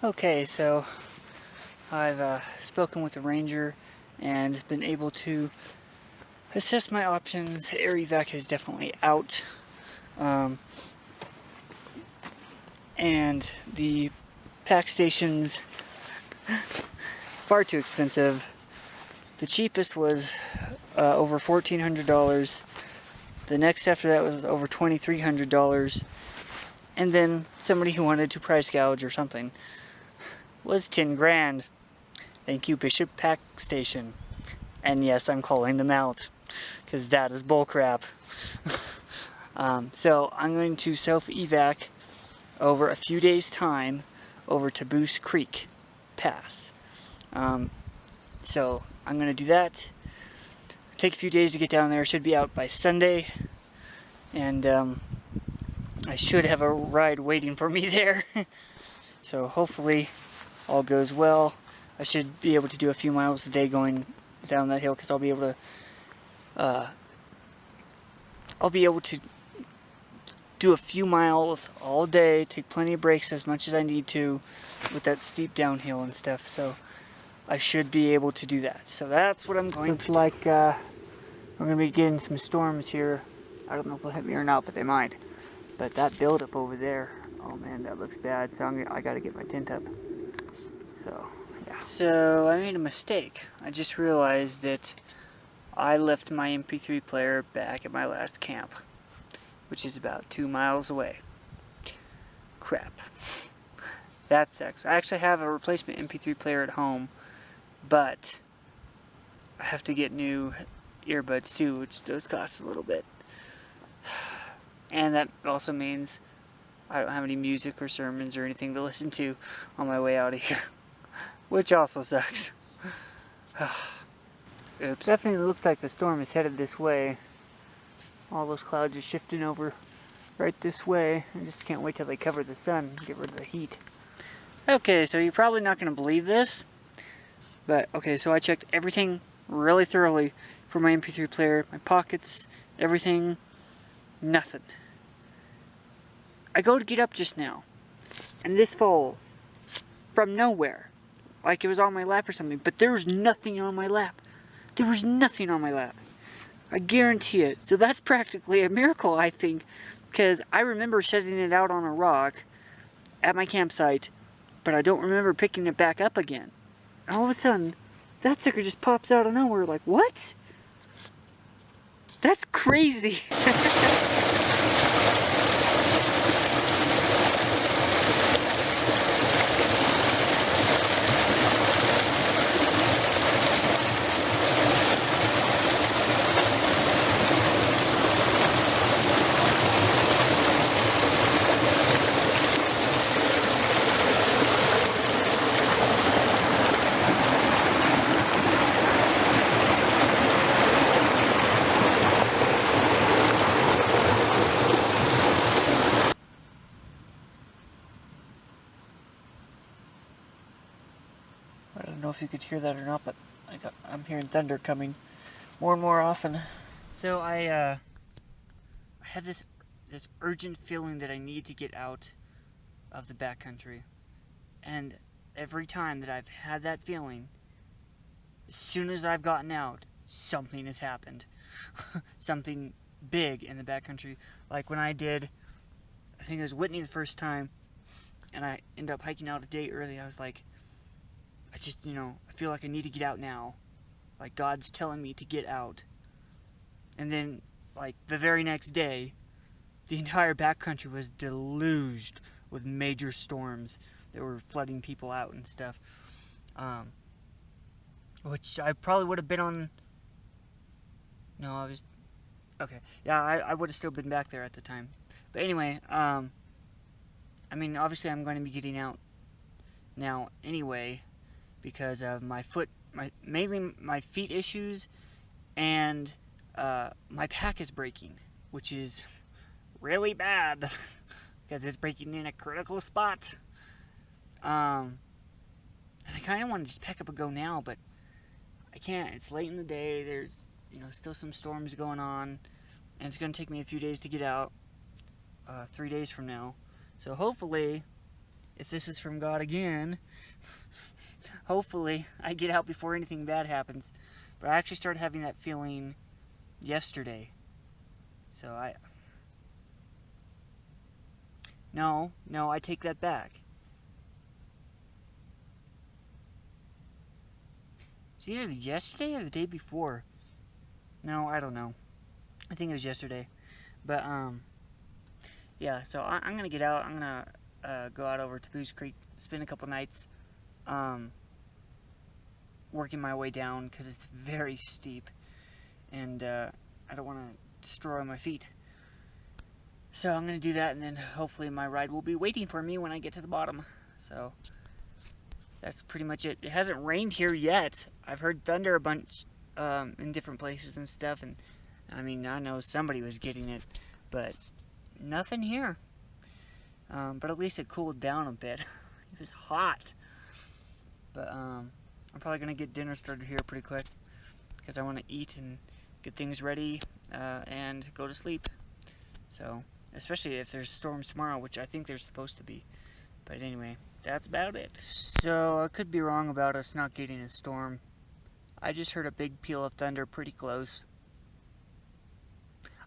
Okay, so I've spoken with the ranger and been able to assess my options. Air evac is definitely out. And the pack station's far too expensive. The cheapest was over $1,400. The next after that was over $2,300. And then somebody who wanted to price gouge or something was 10 grand. Thank you, Bishop Pack Station. And yes, I'm calling them out because that is bullcrap. So I'm going to self-evac over a few days' time over to Boose Creek Pass. So I'm going to do that. Take a few days to get down there. Should be out by Sunday. And I should have a ride waiting for me there. So hopefully all goes well. I should be able to do a few miles a day going down that hill because I'll be able to do a few miles all day, take plenty of breaks as much as I need to with that steep downhill and stuff. So I should be able to do that. So that's what I'm going to do. Looks like we're going to be getting some storms here. I don't know if they'll hit me or not, but they might. But that buildup over there, oh man, that looks bad. So I got to get my tent up. So yeah. So I made a mistake. I just realized that I left my MP3 player back at my last camp, which is about 2 miles away. Crap. That sucks. I actually have a replacement MP3 player at home, but I have to get new earbuds too, which those cost a little bit. And that also means I don't have any music or sermons or anything to listen to on my way out of here, which also sucks. Oops. Definitely looks like the storm is headed this way. All those clouds are shifting over right this way. I just can't wait till they cover the sun and get rid of the heat. Okay, so you're probably not going to believe this, but okay, so I checked everything really thoroughly for my MP3 player, my pockets, everything, nothing. I go to get up just now, and this falls from nowhere, like it was on my lap or something, but there was nothing on my lap. There was nothing on my lap. I guarantee it. So that's practically a miracle, I think, because I remember setting it out on a rock at my campsite, but I don't remember picking it back up again. And all of a sudden, that sucker just pops out of nowhere, like, what? That's crazy. I don't know if you could hear that or not, but I'm hearing thunder coming more and more often. So I had this urgent feeling that I need to get out of the backcountry, and every time that I've had that feeling, as soon as I've gotten out, something has happened. Something big in the backcountry. Like when I did, I think it was Whitney the first time, and I ended up hiking out a day early. I was like, I just, I feel like I need to get out now. Like God's telling me to get out. And then, like, the very next day, the entire backcountry was deluged with major storms that were flooding people out and stuff. Which I probably would have been on... No, I was... Okay, yeah, I would have still been back there at the time. But anyway, I mean, obviously I'm going to be getting out now anyway, because of my mainly my feet issues, and my pack is breaking, which is really bad because it's breaking in a critical spot. And I kind of want to just pack up and go now, but I can't. It's late in the day. There's still some storms going on, and it's going to take me a few days to get out. 3 days from now. So hopefully if this is from God again. Hopefully I get out before anything bad happens. But I actually started having that feeling yesterday. So No, I take that back. It's either yesterday or the day before. No, I don't know. I think it was yesterday. But, yeah, so I'm going to get out. I'm going to go out over to Booze Creek, spend a couple nights, working my way down because it's very steep. And I don't want to destroy my feet. So I'm going to do that, and then hopefully my ride will be waiting for me when I get to the bottom. So that's pretty much it. It hasn't rained here yet. I've heard thunder a bunch in different places and stuff, and I mean, I know somebody was getting it, but nothing here. But at least it cooled down a bit. It was hot. But I'm probably going to get dinner started here pretty quick because I want to eat and get things ready and go to sleep. So, especially if there's storms tomorrow, which I think there's supposed to be. But anyway, that's about it. So, I could be wrong about us not getting a storm. I just heard a big peal of thunder pretty close.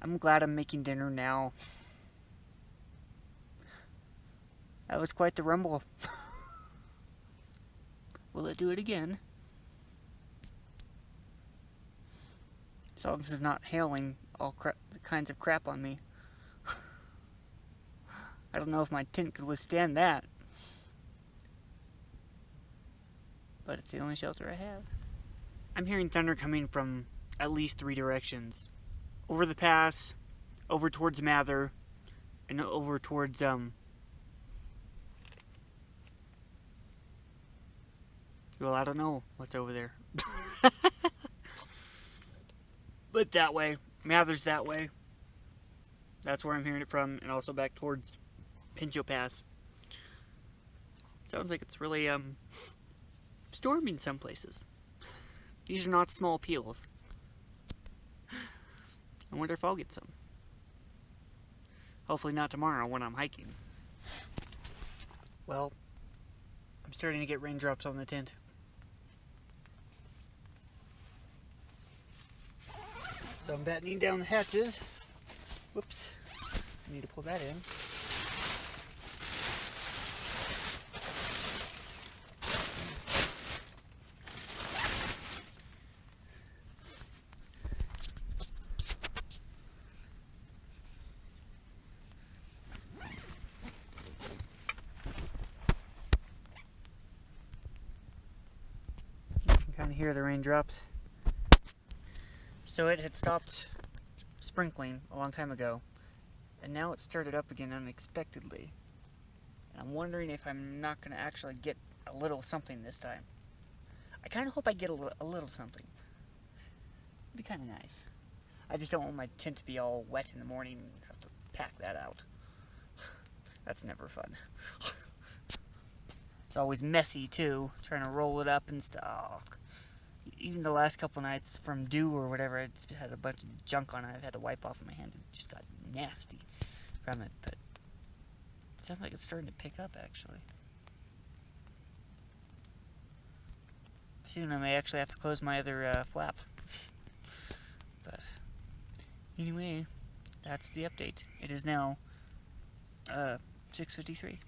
I'm glad I'm making dinner now. That was quite the rumble. Will it do it again? As long as it's not hailing all kinds of crap on me. I don't know if my tent could withstand that. But it's the only shelter I have. I'm hearing thunder coming from at least 3 directions. Over the pass, over towards Mather, and over towards, well, I don't know what's over there. But that way. Mather's that way. That's where I'm hearing it from, and also back towards Pinchot Pass. Sounds like it's really, stormy in some places. These are not small peels. I wonder if I'll get some. Hopefully not tomorrow when I'm hiking. Well, I'm starting to get raindrops on the tent. So I'm battening down the hatches. Whoops. I need to pull that in. You can kind of hear the raindrops. So it had stopped sprinkling a long time ago, and now it started up again unexpectedly. And I'm wondering if I'm not going to actually get a little something this time. I kind of hope I get a little something. It'd be kind of nice. I just don't want my tent to be all wet in the morning and have to pack that out. That's never fun. It's always messy too, trying to roll it up and stuff. Even the last couple nights from dew or whatever, it's had a bunch of junk on it. I've had to wipe off my hand. It just got nasty from it. But it sounds like it's starting to pick up, actually. Soon I may actually have to close my other flap. But anyway, that's the update. It is now 6:53.